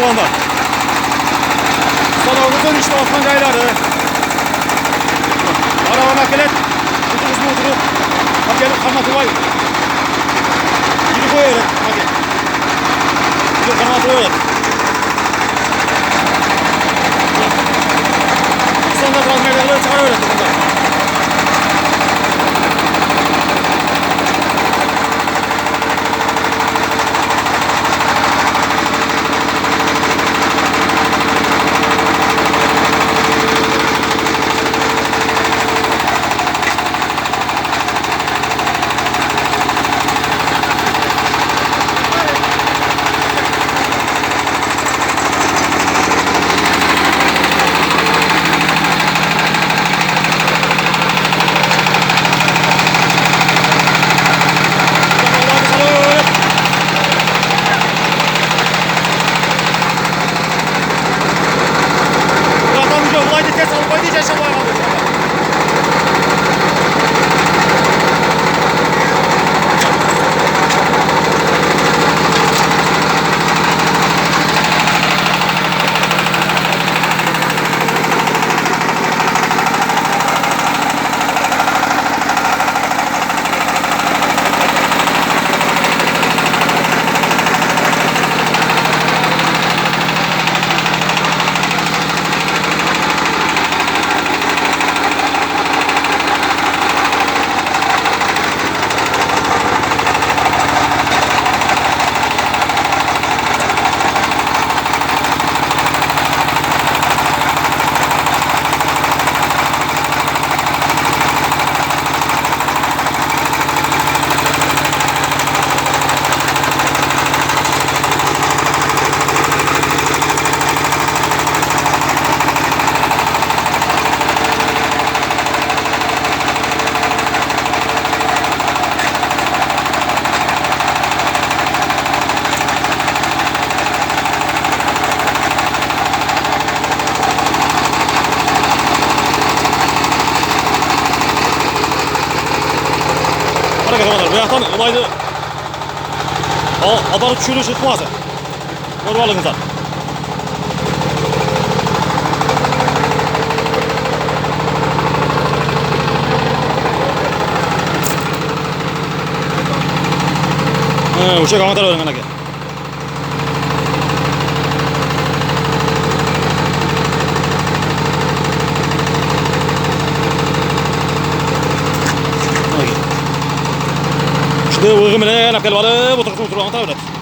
anda. Salonumuzun işte Osman Gayları. Arabana kelet. Kutumuz mu oturup. Bak gelip kanatı var. Gidip o öğret. Hadi. Gidip kanatı öğret. Sonra transmerlerle çıkar öğret. Bu yaktan olaydı abarıp çürü çıkmaz. Görüp alыңızlar. Uçak anahtarı verin kanaka. Şimdi uygun bile nakal varı bu takım oturup anahtarı verin.